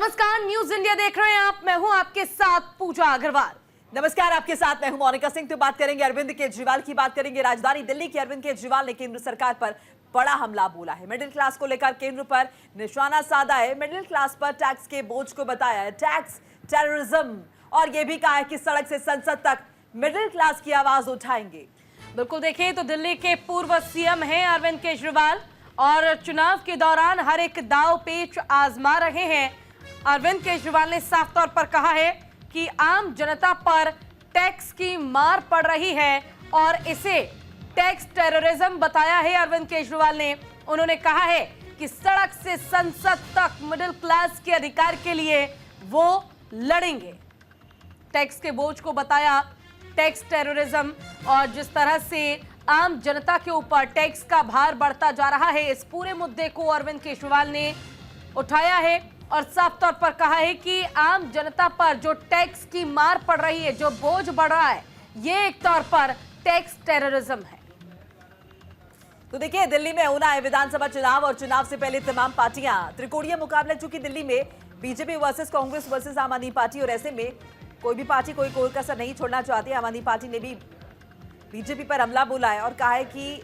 नमस्कार, news India देख रहे हैं आप। मैं हूं आपके साथ पूजा अग्रवाल। नमस्कार, आपके साथ मैं हूं मोनिका सिंह। तो बात करेंगे अरविंद केजरीवाल की, बात करेंगे राजधानी दिल्ली की। अरविंद केजरीवाल ने केंद्र सरकार पर बड़ा हमला बोला है। मिडिल क्लास को लेकर केंद्र पर निशाना साधा है। मिडिल क्लास पर टैक्स के बोझ को बताया है टैक्स टेररिज्म, और यह भी कहा है कि सड़क से संसद तक मिडिल क्लास की आवाज उठाएंगे। बिल्कुल, देखिए तो दिल्ली के पूर्व सीएम हैं अरविंद केजरीवाल, और चुनाव के दौरान हर एक दाव पेच आजमा रहे हैं। अरविंद केजरीवाल ने साफ तौर पर कहा है कि आम जनता पर टैक्स की मार पड़ रही है और इसे टैक्स टेररिज्म बताया है अरविंद केजरीवाल ने। उन्होंने कहा है कि सड़क से संसद तक मिडिल क्लास के अधिकार के लिए वो लड़ेंगे। टैक्स के बोझ को बताया टैक्स टेररिज्म, और जिस तरह से आम जनता के ऊपर टैक्स का भार बढ़ता जा रहा है, इस पूरे मुद्दे को अरविंद केजरीवाल ने उठाया है और साफ तौर पर कहा है कि आम जनता पर जो टैक्स की मार पड़ रही है, जो बोझ बढ़ रहा है, ये एक तौर पर टैक्स टेररिज्म है। तो देखिए, दिल्ली में होना है विधानसभा चुनाव, और चुनाव से पहले तमाम पार्टियां त्रिकोणीय मुकाबला, चूंकि दिल्ली में बीजेपी वर्सेस कांग्रेस वर्सेस आम आदमी पार्टी, और ऐसे में कोई भी पार्टी कोई कसर नहीं छोड़ना चाहती। आम आदमी पार्टी ने भी बीजेपी पर हमला बोला है और कहा है कि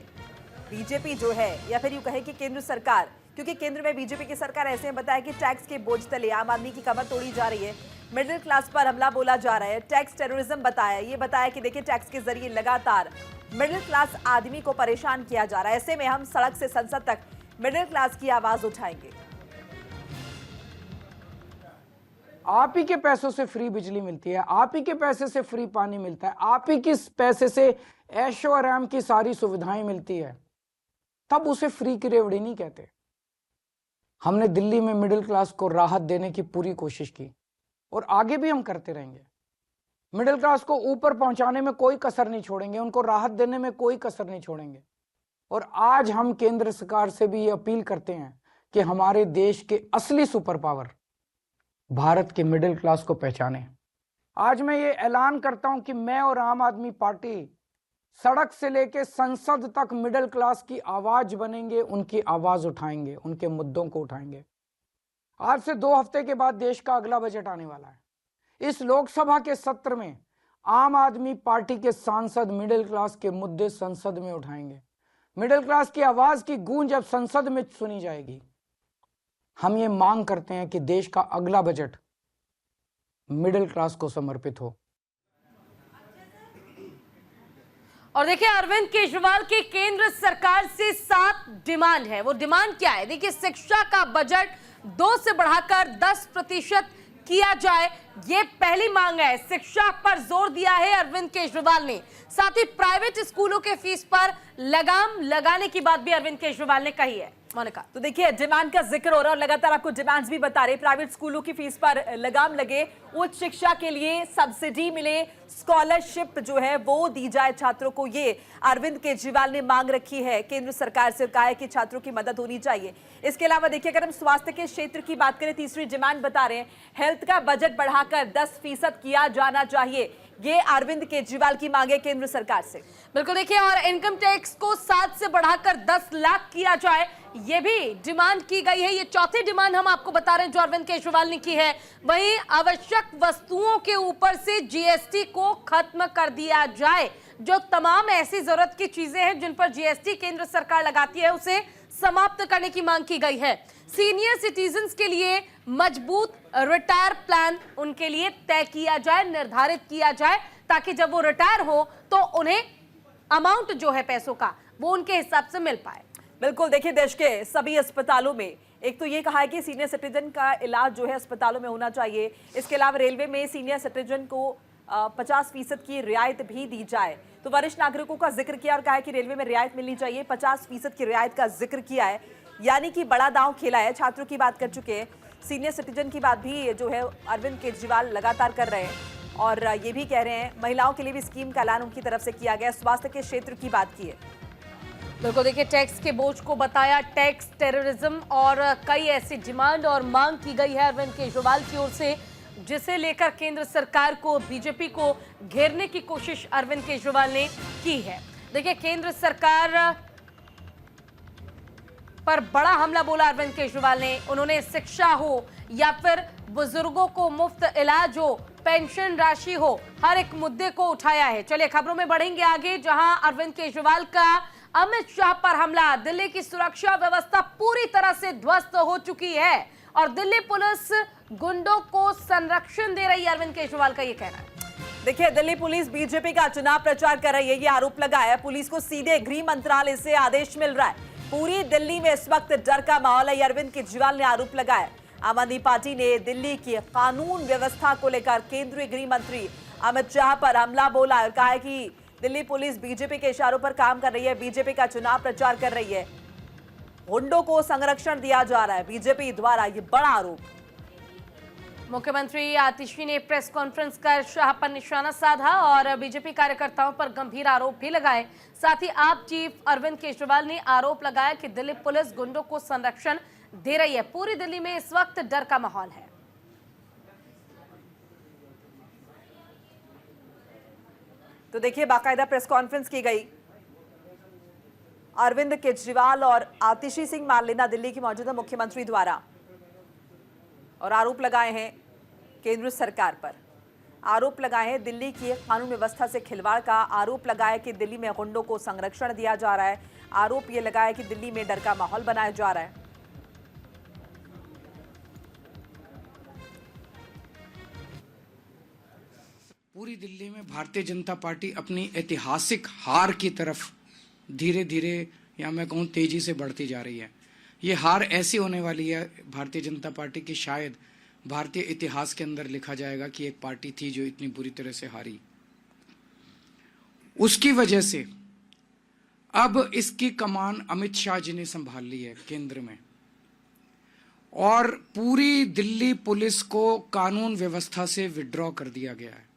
बीजेपी जो है, या फिर यूं कहे कि केंद्र सरकार, क्योंकि केंद्र में बीजेपी की सरकार, ऐसे में बताया कि टैक्स के बोझ तले आम आदमी की कमर तोड़ी जा रही है। मिडिल क्लास पर हमला बोला जा रहा है, टैक्स टेररिज्म बताया। ये बताया कि देखिए, टैक्स के जरिए लगातार मिडिल क्लास आदमी को परेशान किया जा रहा है। ऐसे में हम सड़क से संसद तक मिडिल क्लास की आवाज उठाएंगे। आप ही के पैसों से फ्री बिजली मिलती है, आप ही के पैसे से फ्री पानी मिलता है, आप ही के पैसे से ऐशो आराम की सारी सुविधाएं मिलती है, तब उसे फ्री की रेवड़ी नहीं कहते। हमने दिल्ली में मिडिल क्लास को राहत देने की पूरी कोशिश की और आगे भी हम करते रहेंगे। मिडिल क्लास को ऊपर पहुंचाने में कोई कसर नहीं छोड़ेंगे, उनको राहत देने में कोई कसर नहीं छोड़ेंगे। और आज हम केंद्र सरकार से भी ये अपील करते हैं कि हमारे देश के असली सुपर पावर भारत के मिडिल क्लास को पहचाने। आज मैं ये ऐलान करता हूं कि मैं और आम आदमी पार्टी सड़क से लेके संसद तक मिडिल क्लास की आवाज बनेंगे, उनकी आवाज उठाएंगे, उनके मुद्दों को उठाएंगे। आज से 2 हफ्ते के बाद देश का अगला बजट आने वाला है। इस लोकसभा के सत्र में आम आदमी पार्टी के सांसद मिडिल क्लास के मुद्दे संसद में उठाएंगे। मिडिल क्लास की आवाज की गूंज अब संसद में सुनी जाएगी। हम ये मांग करते हैं कि देश का अगला बजट मिडिल क्लास को समर्पित हो। और देखिए, अरविंद केजरीवाल की केंद्र सरकार से 7 डिमांड है। वो डिमांड क्या है? देखिए, शिक्षा का बजट 2 से बढ़ाकर 10% किया जाए, ये पहली मांग है। शिक्षा पर जोर दिया है अरविंद केजरीवाल ने। साथ ही प्राइवेट स्कूलों के फीस पर लगाम लगाने की बात भी अरविंद केजरीवाल ने कही है। मोनिका, तो देखिए, डिमांड का जिक्र हो रहा है और लगातार आपको डिमांड्स भी बता रहे। प्राइवेट स्कूलों की फीस पर लगाम लगे, उच्च शिक्षा के लिए सब्सिडी मिले, स्कॉलरशिप जो है वो दी जाए छात्रों को। ये अरविंद केजरीवाल ने मांग रखी है केंद्र सरकार से। कहा है कि छात्रों की मदद होनी चाहिए। इसके अलावा देखिए, अगर हम स्वास्थ्य के क्षेत्र की बात करें, तीसरी डिमांड बता रहे हैं, हेल्थ का बजट बढ़ाकर 10% किया जाना चाहिए। ये अरविंद केजरीवाल की मांग है केंद्र सरकार से। बिल्कुल, देखिए, और इनकम टैक्स को 7 से बढ़ाकर 10 लाख किया जाए, ये भी डिमांड की गई है। ये चौथी डिमांड हम आपको बता रहे हैं जो अरविंद केजरीवाल ने की है। वहीं आवश्यक वस्तुओं के ऊपर से जीएसटी को खत्म कर दिया जाए। जो तमाम ऐसी जरूरत की चीजें हैं जिन पर जीएसटी केंद्र सरकार लगाती है, उसे समाप्त करने की मांग की गई है। सीनियर सिटीजन्स के लिए मजबूत रिटायर प्लान उनके लिए तय किया जाए, निर्धारित किया जाए, ताकि जब वो रिटायर हो तो उन्हें अमाउंट जो है पैसों का, वो उनके हिसाब से मिल पाए। बिल्कुल, देखिए, देश के सभी अस्पतालों में एक तो ये कहा है कि सीनियर सिटीजन का इलाज जो है अस्पतालों में होना चाहिए। इसके अलावा रेलवे में सीनियर सिटीजन को 50% की रियायत भी दी जाए। तो वरिष्ठ नागरिकों का जिक्र किया और कहा है कि रेलवे में रियायत मिलनी चाहिए। 50% की रियायत का जिक्र किया है, यानी कि बड़ा दांव खेला है। छात्रों की बात कर चुके हैं, सीनियर सिटीजन की बात भी जो है अरविंद केजरीवाल लगातार कर रहे हैं, और ये भी कह रहे हैं महिलाओं के लिए भी स्कीम का ऐलान उनकी तरफ से किया गया। स्वास्थ्य के क्षेत्र की बात की है। बिल्कुल, देखिए, टैक्स के बोझ को बताया टैक्स टेररिज्म, और कई ऐसी डिमांड और मांग की गई है अरविंद केजरीवाल की ओर से, जिसे लेकर केंद्र सरकार को, बीजेपी को घेरने की कोशिश अरविंद केजरीवाल ने की है। देखिए, केंद्र सरकार पर बड़ा हमला बोला अरविंद केजरीवाल ने। उन्होंने शिक्षा हो या फिर बुजुर्गों को मुफ्त इलाज हो, पेंशन राशि हो, हर एक मुद्दे को उठाया है। चलिए खबरों में बढ़ेंगे आगे, जहां अरविंद केजरीवाल का अमित शाह पर हमला। दिल्ली की सुरक्षा व्यवस्था पूरी तरह से ध्वस्त हो चुकी है और दिल्ली पुलिस गुंडों को संरक्षण दे रही है, अरविंद केजरीवाल का ये कहना है। देखिए, दिल्ली पुलिस बीजेपी का चुनाव प्रचार कर रही है, ये आरोप लगाया है। पुलिस को सीधे गृह मंत्रालय से आदेश मिल रहा है। पूरी दिल्ली में इस वक्त डर का माहौल है, अरविंद केजरीवाल ने आरोप लगाया। आम आदमी पार्टी ने दिल्ली की कानून व्यवस्था को लेकर केंद्रीय गृह मंत्री अमित शाह पर हमला बोला और कहा है कि दिल्ली पुलिस बीजेपी के इशारों पर काम कर रही है, बीजेपी का चुनाव प्रचार कर रही है, गुंडों को संरक्षण दिया जा रहा है, बीजेपी द्वारा ये बड़ा आरोप। मुख्यमंत्री आतिशी ने प्रेस कॉन्फ्रेंस कर शाह पर निशाना साधा और बीजेपी कार्यकर्ताओं पर गंभीर आरोप भी लगाए। साथ ही आप चीफ अरविंद केजरीवाल ने आरोप लगाया कि दिल्ली पुलिस गुंडों को संरक्षण दे रही है। पूरी दिल्ली में इस वक्त डर का माहौल है। तो देखिए, बाकायदा प्रेस कॉन्फ्रेंस की गई अरविंद केजरीवाल और आतिशी सिंह मार्लेना, दिल्ली की मौजूदा मुख्यमंत्री द्वारा, और आरोप लगाए हैं केंद्र सरकार पर। आरोप लगाए हैं दिल्ली की कानून व्यवस्था से खिलवाड़ का। आरोप लगाया कि दिल्ली में गुंडों को संरक्षण दिया जा रहा है। आरोप ये लगाया कि दिल्ली में डर का माहौल बनाया जा रहा है। पूरी दिल्ली में भारतीय जनता पार्टी अपनी ऐतिहासिक हार की तरफ धीरे धीरे, या मैं कहूँ तेजी से बढ़ती जा रही है। ये हार ऐसी होने वाली है भारतीय जनता पार्टी की, शायद भारतीय इतिहास के अंदर लिखा जाएगा कि एक पार्टी थी जो इतनी बुरी तरह से हारी। उसकी वजह से अब इसकी कमान अमित शाह जी ने संभाल ली है केंद्र में, और पूरी दिल्ली पुलिस को कानून व्यवस्था से विड्रॉ कर दिया गया है।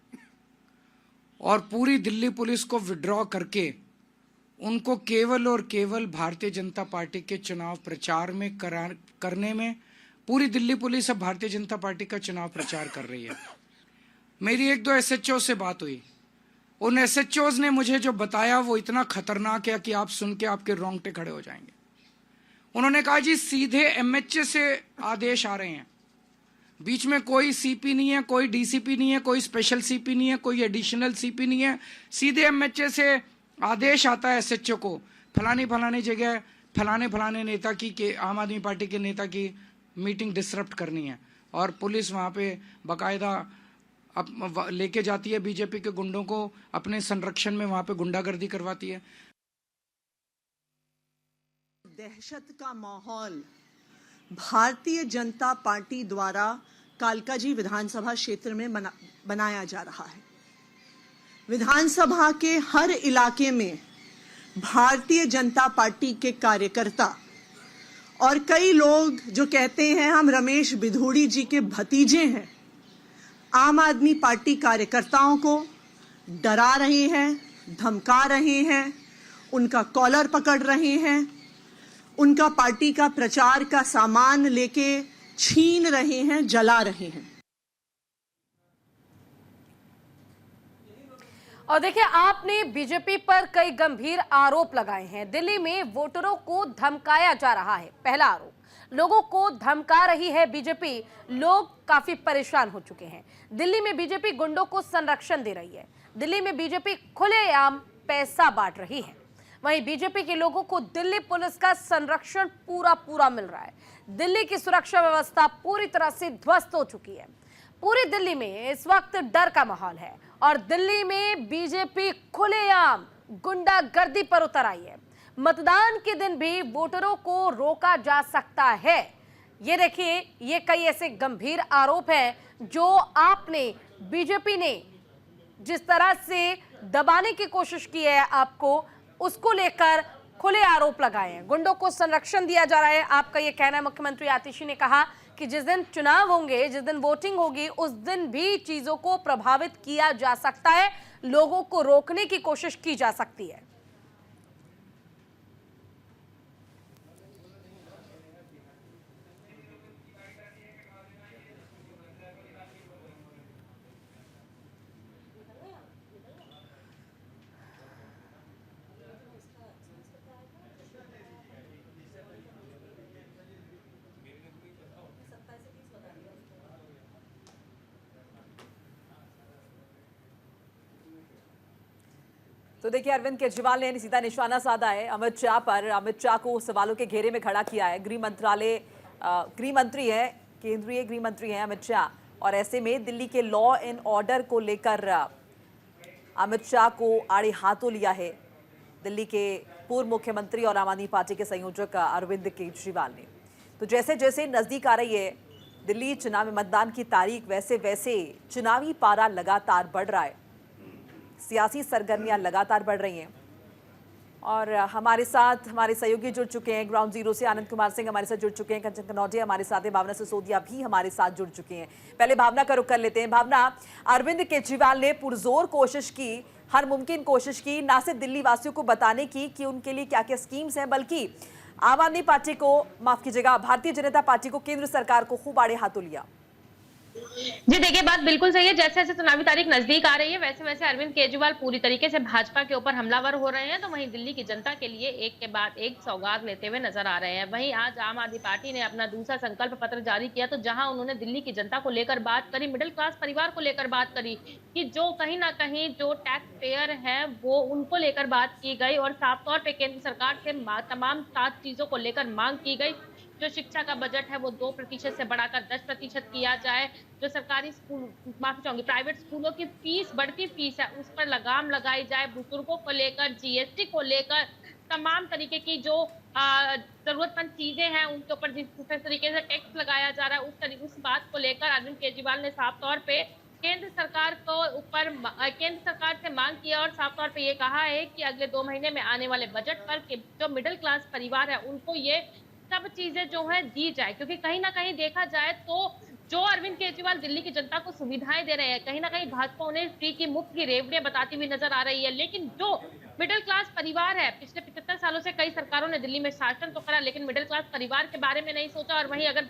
और पूरी दिल्ली पुलिस को विड्रॉ करके उनको केवल और केवल भारतीय जनता पार्टी के चुनाव प्रचार में करने में, पूरी दिल्ली पुलिस अब भारतीय जनता पार्टी का चुनाव प्रचार कर रही है। मेरी एक दो एसएचओ से बात हुई, उन एसएचओज ने मुझे जो बताया वो इतना खतरनाक है कि आप सुन के आपके रोंगटे खड़े हो जाएंगे। उन्होंने कहा जी सीधे एमएचए से आदेश आ रहे हैं, बीच में कोई सीपी नहीं है, कोई डीसीपी नहीं है, कोई स्पेशल सीपी नहीं है, कोई एडिशनल सीपी नहीं है, सीधे एमएचए से आदेश आता है एसएचओ को, फलानी जगह फलाने नेता की के आम आदमी पार्टी के नेता की मीटिंग डिसरप्ट करनी है, और पुलिस वहां पे बकायदा अब लेके जाती है बीजेपी के गुंडों को, अपने संरक्षण में वहां पे गुंडागर्दी करवाती है। दहशत का माहौल भारतीय जनता पार्टी द्वारा कालकाजी विधानसभा क्षेत्र में बनाया जा रहा है। विधानसभा के हर इलाके में भारतीय जनता पार्टी के कार्यकर्ता और कई लोग जो कहते हैं हम रमेश बिधूड़ी जी के भतीजे हैं, आम आदमी पार्टी कार्यकर्ताओं को डरा रहे हैं, धमका रहे हैं, उनका कॉलर पकड़ रहे हैं, उनका पार्टी का प्रचार का सामान लेके छीन रहे हैं, जला रहे हैं। और देखिए, आपने बीजेपी पर कई गंभीर आरोप लगाए हैं। दिल्ली में वोटरों को धमकाया जा रहा है, पहला आरोप। लोगों को धमका रही है बीजेपी, लोग काफी परेशान हो चुके हैं। दिल्ली में बीजेपी गुंडों को संरक्षण दे रही है। दिल्ली में बीजेपी खुलेआम पैसा बांट रही है। वहीं बीजेपी के लोगों को दिल्ली पुलिस का संरक्षण पूरा मिल रहा है। दिल्ली की सुरक्षा व्यवस्था पूरी तरह से ध्वस्त हो चुकी है। पूरी दिल्ली में इस वक्त डर का माहौल है और दिल्ली में बीजेपी खुलेआम गुंडागर्दी पर उतर आई है। मतदान के दिन भी वोटरों को रोका जा सकता है। ये देखिए, ये कई ऐसे गंभीर आरोप हैं जो आपने, बीजेपी ने जिस तरह से दबाने की कोशिश की है आपको, उसको लेकर खुले आरोप लगाए हैं। गुंडों को संरक्षण दिया जा रहा है, आपका ये कहना है। मुख्यमंत्री आतिशी ने कहा कि जिस दिन चुनाव होंगे, जिस दिन वोटिंग होगी, उस दिन भी चीजों को प्रभावित किया जा सकता है, लोगों को रोकने की कोशिश की जा सकती है। तो देखिए अरविंद केजरीवाल ने सीधा निशाना साधा है अमित शाह पर। अमित शाह को सवालों के घेरे में खड़ा किया है। गृह मंत्री है, केंद्रीय गृह मंत्री हैं अमित शाह, और ऐसे में दिल्ली के लॉ एंड ऑर्डर को लेकर अमित शाह को आड़े हाथों लिया है दिल्ली के पूर्व मुख्यमंत्री और आम आदमी पार्टी के संयोजक अरविंद केजरीवाल ने। तो जैसे जैसे नजदीक आ रही है दिल्ली चुनाव में मतदान की तारीख, वैसे वैसे चुनावी पारा लगातार बढ़ रहा है, सियासी सरगर्मियां लगातार बढ़ रही हैं। और हमारे साथ हमारे सहयोगी जुड़ चुके हैं ग्राउंड जीरो से। आनंद कुमार सिंह हमारे साथ जुड़ चुके हैं, कंचन कनौजिया हमारे साथ है, भावना सिसोदिया भी हमारे साथ जुड़ चुके हैं। पहले भावना का रुख कर लेते हैं। भावना, अरविंद केजरीवाल ने पुरजोर कोशिश की, हर मुमकिन कोशिश की, ना सिर्फ दिल्ली वासियों को बताने की कि उनके लिए क्या क्या स्कीम्स हैं, बल्कि आम आदमी पार्टी को, माफ कीजिएगा, भारतीय जनता पार्टी को, केंद्र सरकार को खूब आड़े हाथों लिया। जी देखिए, बात बिल्कुल सही है। जैसे जैसे चुनावी तारीख नजदीक आ रही है वैसे वैसे अरविंद केजरीवाल पूरी तरीके से भाजपा के ऊपर हमलावर हो रहे हैं, तो वहीं दिल्ली की जनता के लिए एक के बाद एक सौगात लेते हुए नजर आ रहे हैं। वहीं आज आम आदमी पार्टी ने अपना दूसरा संकल्प पत्र जारी किया, तो जहां उन्होंने दिल्ली की जनता को लेकर बात करी, मिडिल क्लास परिवार को लेकर बात करी कि जो कहीं ना कहीं जो टैक्स पेयर है वो उनको लेकर बात की गई, और साफ तौर पर केंद्र सरकार से तमाम 7 चीजों को लेकर मांग की गई। जो शिक्षा का बजट है वो 2% से बढ़ाकर 10% किया जाए, जो सरकारी स्कूल, माफी चाहूंगी, प्राइवेट स्कूलों की फीस, बढ़ती फीस है उस पर लगाम लगाई जाए, बुजुर्गों को लेकर, जीएसटी को लेकर, तमाम तरीके की जो जरूरतमंद चीजें हैं उनके ऊपर जिस तरीके से टैक्स लगाया जा रहा है, उस बात को लेकर अरविंद केजरीवाल ने साफ तौर पे केंद्र सरकार से मांग किया, और साफ तौर पे ये कहा है कि अगले 2 महीने में आने वाले बजट पर जो मिडिल क्लास परिवार है उनको ये सब चीजें जो है दी जाए। क्योंकि कहीं ना कहीं देखा जाए तो जो अरविंद केजरीवाल दिल्ली की जनता को सुविधाएं दे रहे हैं, कहीं ना कहीं भाजपा उन्हें फ्री की, मुफ्त की रेवड़ियां बताती हुई नजर आ रही है। लेकिन जो मिडिल क्लास परिवार है, पिछले 75 सालों से कई सरकारों ने दिल्ली में शासन तो करा, लेकिन मिडिल क्लास परिवार के बारे में नहीं सोचा। और वहीं अगर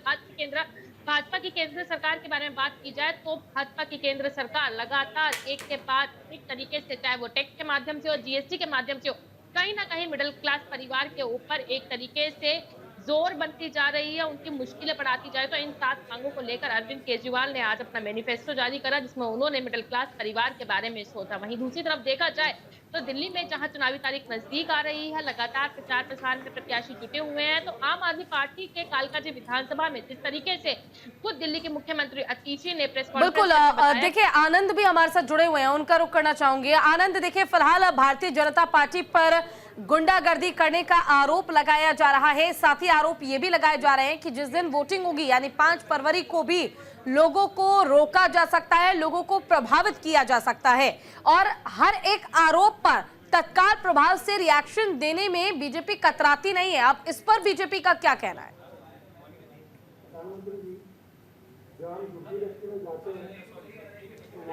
भाजपा की केंद्र सरकार के बारे में बात की जाए तो भाजपा की केंद्र सरकार लगातार एक के बाद एक तरीके से, चाहे वो टैक्स के माध्यम से हो, जीएसटी के माध्यम से हो, कहीं ना कहीं मिडिल क्लास परिवार के ऊपर एक तरीके से जोर बनती जा रही है, उनकी मुश्किलें बढ़ाती जाए। तो इन 7 मांगों को लेकर अरविंद केजरीवाल ने आज अपना मैनिफेस्टो जारी करा, जिसमें उन्होंने मिडिल क्लास परिवार के बारे में सोचा। वहीं दूसरी तरफ देखा जाए तो दिल्ली में जहां चुनावी तारीख नजदीक आ रही है, लगातार प्रचार प्रसार में प्रत्याशी जुटे हुए हैं, तो आम आदमी पार्टी के कालकाजी विधानसभा में जिस तरीके से खुद दिल्ली के मुख्यमंत्री अतीशी ने प्रेस बिल्कुल, देखिए आनंद भी हमारे साथ जुड़े हुए हैं, उनका रुख करना चाहूंगी। आनंद, देखिए फिलहाल भारतीय जनता पार्टी पर गुंडागर्दी करने का आरोप लगाया जा रहा है, साथ ही आरोप ये भी लगाए जा रहे हैं कि जिस दिन वोटिंग होगी यानी 5 फरवरी को भी लोगों को रोका जा सकता है, लोगों को प्रभावित किया जा सकता है, और हर एक आरोप पर तत्काल प्रभाव से रिएक्शन देने में बीजेपी कतराती नहीं है। अब इस पर बीजेपी का क्या कहना है?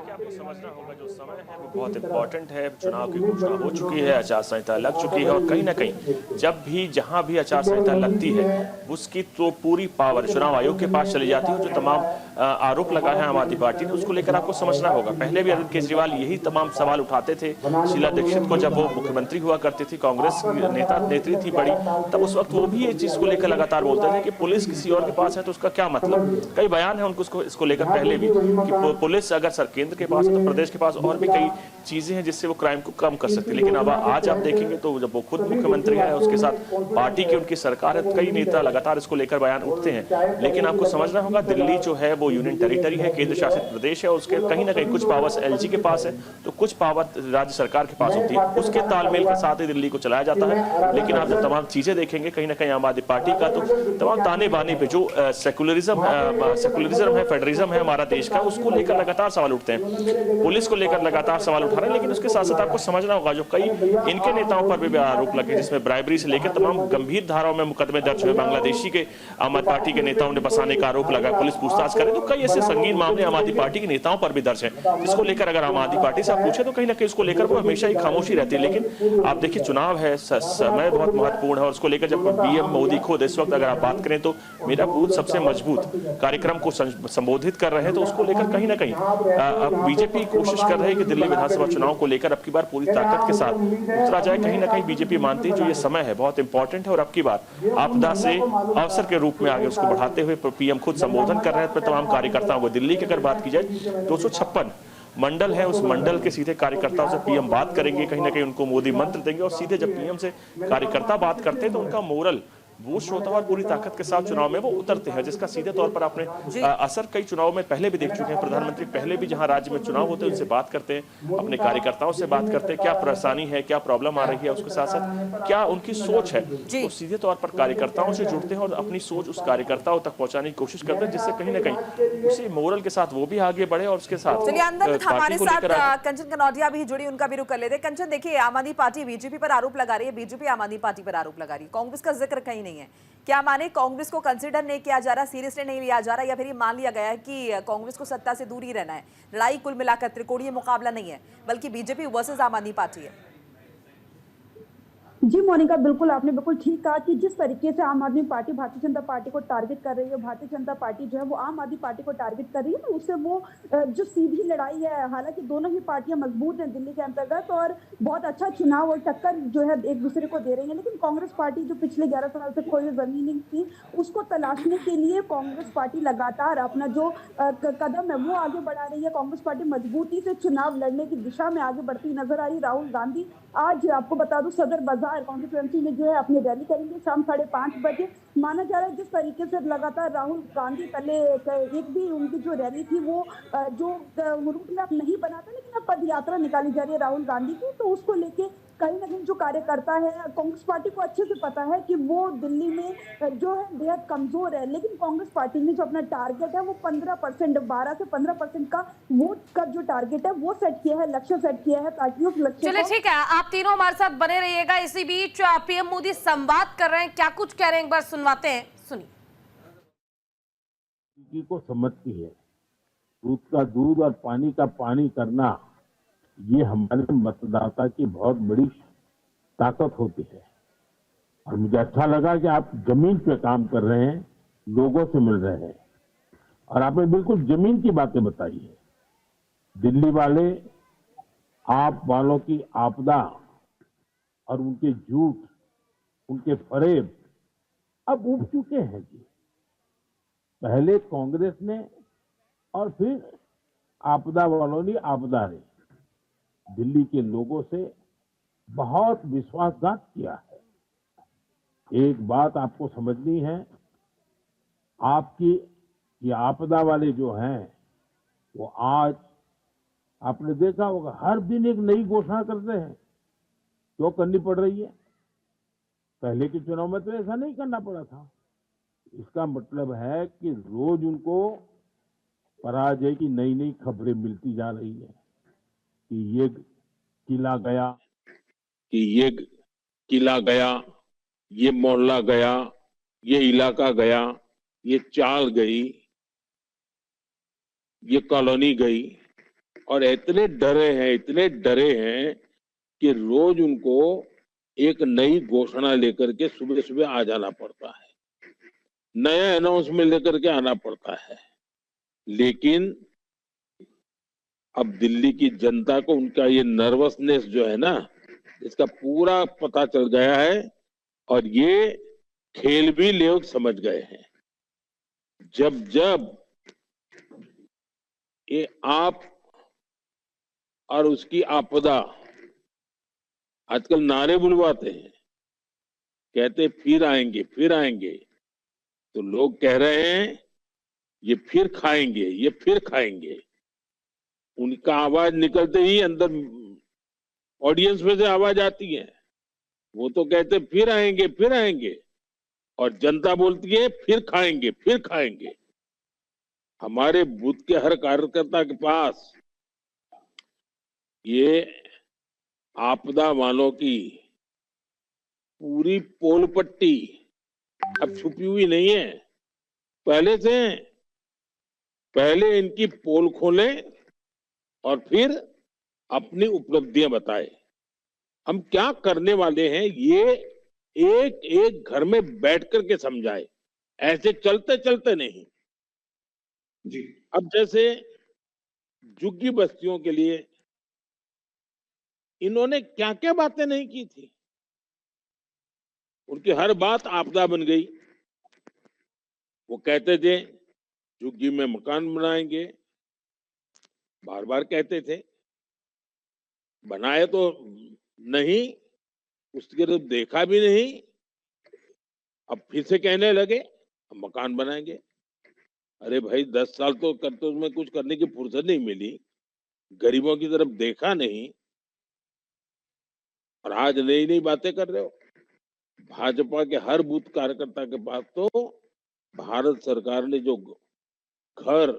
आपको समझना होगा जो समय है वो बहुत इंपॉर्टेंट है। चुनाव की घोषणा हो चुकी है, आचार संहिता लग चुकी है, और कहीं ना कहीं जब भी जहां भी आचार संहिता लगती है उसकी तो पूरी पावर चुनाव आयोग के पास चली जाती है। जो तमाम आरोप लगाए हैं आम आदमी पार्टी ने, उसको लेकर आपको समझना होगा। पहले भी अरविंद केजरीवाल यही तमाम सवाल उठाते थे। शीला दीक्षित को जब वो मुख्यमंत्री हुआ करती थी, कांग्रेस नेत्री थी बड़ी, तब उस वक्त वो भी ये चीज को लेकर लगातार बोलते थे कि पुलिस किसी और के पास है तो उसका क्या मतलब। कई बयान है उनको इसको लेकर पहले भी कि पुलिस अगर केंद्र के पास है तो प्रदेश के पास और भी कई चीजें हैं जिससे वो क्राइम को कम कर सकते हैं। लेकिन अब आज आप देखेंगे तो जब वो खुद मुख्यमंत्री है, उसके साथ पार्टी की उनकी सरकार है, तो कई नेता लगातार इसको लेकर बयान उठते हैं। लेकिन आपको समझना होगा दिल्ली जो है वो यूनियन टेरिटरी है, केंद्र शासित प्रदेश है, उसके कहीं ना कहीं कुछ पावर्स एलजी के पास है तो कुछ पावर राज्य सरकार के पास होती है। उसके तालमेल के साथ ही दिल्ली को चलाया जाता है। लेकिन आप जब तमाम चीजें देखेंगे कहीं ना कहीं आम आदमी पार्टी का तो तमाम ताने बाने पे जो सेकुलरिज्म है, फेडरलिज्म है हमारा देश का, उसको लेकर लगातार सवाल उठते हैं। पुलिस को लेकर लगातार सवाल उठा रहे हैं। लेकिन उसके साथ साथ आपको समझना होगा जो कई इनके नेताओं पर भी आरोप लगे, जिसमें ब्राइबरी से लेकर तमाम गंभीर धाराओं में मुकदमे दर्ज हुए। बांग्लादेशी के आम आदमी पार्टी के नेताओं ने बसाने का आरोप लगा, पुलिस पूछताछ करे, तो कई ऐसे संगीन मामले आम आदमी पार्टी के नेताओं पर भी दर्ज है, जिसको लेकर अगर आम आदमी पार्टी से आप पूछे तो कहीं ना कहीं उसको लेकर वो हमेशा ही खामोशी रहती है। लेकिन आप देखिए चुनाव है, समय बहुत महत्वपूर्ण है, और उसको लेकर जब पीएम मोदी खुद इस वक्त अगर आप बात करें तो मेरा बूथ सबसे मजबूत कार्यक्रम को संबोधित कर रहे हैं, तो उसको लेकर कहीं ना कहीं बीजेपी कोशिश कर रही है कि दिल्ली विधानसभा चुनाव को लेकर अब की बार पूरी ताकत के साथ उतरा जाए। कहीं ना कहीं बीजेपी मानती है जो ये समय है बहुत इंपॉर्टेंट है, और अब की बार आपदा से अवसर के रूप में आगे उसको बढ़ाते हुए पीएम खुद संबोधन कर रहे हैं तमाम कार्यकर्ताओं को। दिल्ली की अगर बात की जाए 256 मंडल है, उस मंडल के सीधे कार्यकर्ताओं से पीएम बात करेंगे, कहीं ना कहीं उनको मोदी मंत्र देंगे और सीधे जब पीएम से कार्यकर्ता बात करते हैं तो उनका मोरल बूस्ट होता है और पूरी ताकत के साथ चुनाव में वो उतरते हैं, जिसका सीधे तौर पर आपने असर कई चुनाव में पहले भी देख चुके हैं। प्रधानमंत्री पहले भी जहां राज्य में चुनाव होते हैं उनसे बात करते हैं, अपने कार्यकर्ताओं से बात करते हैं, क्या परेशानी है, क्या प्रॉब्लम आ रही है, उसके साथ साथ क्या उनकी सोच है, तो सीधे तौर पर कार्यकर्ताओं से जुड़ते हैं और अपनी सोच उस कार्यकर्ताओं तक पहुंचाने की कोशिश करते हैं, जिससे कहीं ना कहीं उसी मोरल के साथ वो भी आगे बढ़े और उसके साथ चलिए अंदर पार्टी हमारे को साथ लेकर आगे। कंचन कनौजिया भी जुड़ी, उनका भी रुख कर लेते हैं। कंचन, देखिए आम आदमी पार्टी बीजेपी पर आरोप लगा रही है, बीजेपी आम आदमी पार्टी पर आरोप लगा रही है, कांग्रेस का जिक्र कहीं नहीं है। क्या माने कांग्रेस को कंसिडर नहीं किया जा रहा, सीरियसली नहीं लिया जा रहा, या फिर ये मान लिया गया है कि कांग्रेस को सत्ता से दूर ही रहना है? लड़ाई कुल मिलाकर त्रिकोणीय मुकाबला नहीं है, बल्कि बीजेपी वर्सेस आम आदमी पार्टी है। जी मोनिका, बिल्कुल आपने बिल्कुल ठीक कहा कि जिस तरीके से आम आदमी पार्टी भारतीय जनता पार्टी को टारगेट कर रही है, भारतीय जनता पार्टी जो है वो आम आदमी पार्टी को टारगेट कर रही है, तो उससे वो जो सीधी लड़ाई है, हालांकि दोनों ही पार्टियां मजबूत हैं दिल्ली के अंतर्गत और बहुत अच्छा चुनाव और टक्कर जो है एक दूसरे को दे रही है, लेकिन कांग्रेस पार्टी जो पिछले 11 साल से खोई जमीन थी उसको तलाशने के लिए कांग्रेस पार्टी लगातार अपना जो कदम है वो आगे बढ़ा रही है। कांग्रेस पार्टी मजबूती से चुनाव लड़ने की दिशा में आगे बढ़ती नजर आ रही। राहुल गांधी आज आपको बता दूं सदर बाजार कॉन्स्टिट्यूएंसी में जो है अपनी रैली करेंगे शाम 5:30 बजे। माना जा रहा है जिस तरीके से लगातार राहुल गांधी पहले एक भी उनकी जो रैली थी वो जो रूट मैप नहीं बना था, लेकिन अब पद यात्रा निकाली जा रही है राहुल गांधी की, तो उसको लेके कहीं ना कहीं जो कार्यकर्ता है कांग्रेस पार्टी को अच्छे से पता है कि वो दिल्ली में जो है बेहद कमजोर है, लेकिन कांग्रेस पार्टी ने जो अपना टारगेट है वो 15%, 12 से 15% का वोट का जो टारगेट है वो सेट किया है, लक्ष्य सेट किया है, ताकि उस लक्ष्य चलिए ठीक है, आप तीनों हमारे साथ बने रहिएगा। इसी बीच पीएम मोदी संवाद कर रहे हैं, क्या कुछ कह रहे हैं एक बार सुनवाते हैं, सुनिए। को समझती है, दूध का दूध और पानी का पानी करना ये हमारे मतदाता की बहुत बड़ी ताकत होती है। और मुझे अच्छा लगा कि आप जमीन पे काम कर रहे हैं, लोगों से मिल रहे हैं और आपने बिल्कुल जमीन की बातें बताई है। दिल्ली वाले आप वालों की आपदा और उनके झूठ, उनके फरेब अब उब चुके हैं जी। पहले कांग्रेस ने और फिर आपदा वालों ने आपदा ने दिल्ली के लोगों से बहुत विश्वासघात किया है। एक बात आपको समझनी है, आपकी ये आपदा वाले जो हैं वो आज आपने देखा होगा हर दिन एक नई घोषणा करते हैं। क्यों करनी पड़ रही है? पहले के चुनाव में तो ऐसा नहीं करना पड़ा था। इसका मतलब है कि रोज उनको पराजय की नई नई खबरें मिलती जा रही है कि ये किला गया, कि ये किला गया, ये मोहल्ला गया, ये इलाका गया, ये चाल गई, ये कॉलोनी गई, और इतने डरे हैं कि रोज उनको एक नई घोषणा लेकर के सुबह सुबह आ जाना पड़ता है, नया अनाउंसमेंट लेकर के आना पड़ता है। लेकिन अब दिल्ली की जनता को उनका ये नर्वसनेस जो है ना, इसका पूरा पता चल गया है और ये खेल भी लोग समझ गए हैं। जब जब ये आप और उसकी आपदा, आजकल नारे बुलवाते हैं, कहते फिर आएंगे, तो लोग कह रहे हैं ये फिर खाएंगे, ये फिर खाएंगे। उनका आवाज निकलते ही अंदर ऑडियंस में से आवाज आती है, वो तो कहते फिर आएंगे, और जनता बोलती है फिर खाएंगे। हमारे बूथ के हर कार्यकर्ता के पास ये आपदा वालों की पूरी पोल पट्टी अब छुपी हुई नहीं है। पहले इनकी पोल खोलें और फिर अपनी उपलब्धियां बताएं। हम क्या करने वाले हैं ये एक एक घर में बैठ करके समझाएं, ऐसे चलते चलते नहीं जी। अब जैसे झुग्गी बस्तियों के लिए इन्होंने क्या क्या बातें नहीं की थी, उनकी हर बात आपदा बन गई। वो कहते थे झुग्गी में मकान बनाएंगे, बार बार कहते थे, बनाए तो नहीं, उसके तो देखा भी नहीं, अब फिर से कहने लगे हम मकान बनाएंगे। अरे भाई 10 साल तो करते उसमें कुछ करने की फुर्सत नहीं मिली, गरीबों की तरफ देखा नहीं, और आज नई नई बातें कर रहे हो। भाजपा के हर बूथ कार्यकर्ता के पास तो भारत सरकार ने जो घर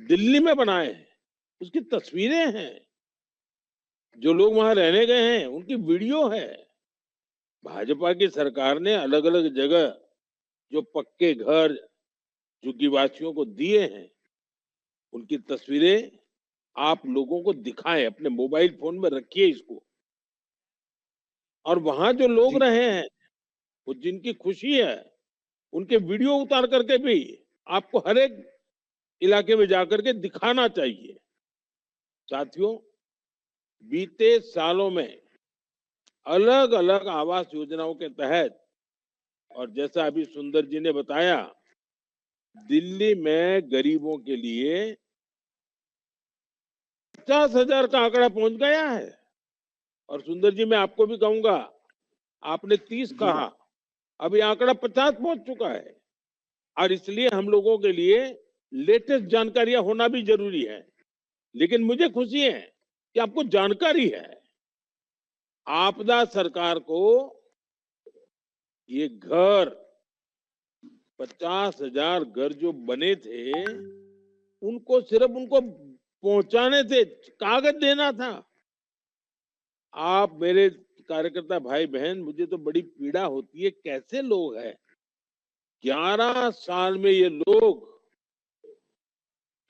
दिल्ली में बनाए हैं उसकी तस्वीरें हैं, जो लोग वहां रहने गए हैं उनकी वीडियो है। भाजपा की सरकार ने अलग अलग जगह जो पक्के घर झुग्गीवासियों को दिए हैं उनकी तस्वीरें आप लोगों को दिखाएं, अपने मोबाइल फोन में रखिए इसको। और वहां जो लोग रहे हैं वो जिनकी खुशी है उनके वीडियो उतार करके भी आपको हर एक इलाके में जाकर के दिखाना चाहिए। साथियों, बीते सालों में अलग अलग आवास योजनाओं के तहत, और जैसा अभी सुंदर जी ने बताया, दिल्ली में गरीबों के लिए 50,000 का आंकड़ा पहुंच गया है। और सुंदर जी, मैं आपको भी कहूंगा, आपने 30 कहा, अभी आंकड़ा 50 पहुंच चुका है। और इसलिए हम लोगों के लिए लेटेस्ट जानकारियां होना भी जरूरी है। लेकिन मुझे खुशी है कि आपको जानकारी है। आपदा सरकार को ये घर 50,000 घर जो बने थे उनको सिर्फ उनको पहुंचाने थे, कागज देना था। आप मेरे कार्यकर्ता भाई बहन, मुझे तो बड़ी पीड़ा होती है, कैसे लोग हैं 11 साल में ये लोग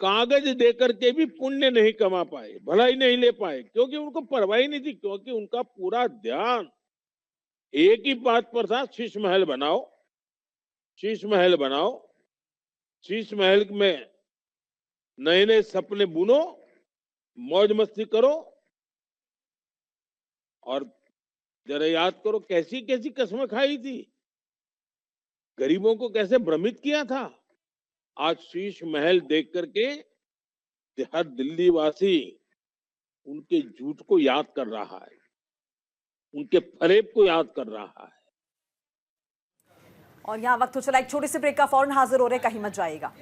कागज देकर के भी पुण्य नहीं कमा पाए, भलाई नहीं ले पाए, क्योंकि उनको परवाह ही नहीं थी, क्योंकि उनका पूरा ध्यान एक ही बात पर था, शीश महल बनाओ, शीश महल बनाओ, शीश महल में नए नए सपने बुनो, मौज मस्ती करो। और जरा याद करो कैसी कैसी कसमें खाई थी, गरीबों को कैसे भ्रमित किया था। आज शीश महल देख करके हर दिल्ली वासी उनके झूठ को याद कर रहा है, उनके फरेब को याद कर रहा है। और यहाँ वक्त हो चला एक छोटे से ब्रेक का, फौरन हाजिर हो रहे, कहीं मत जाइएगा।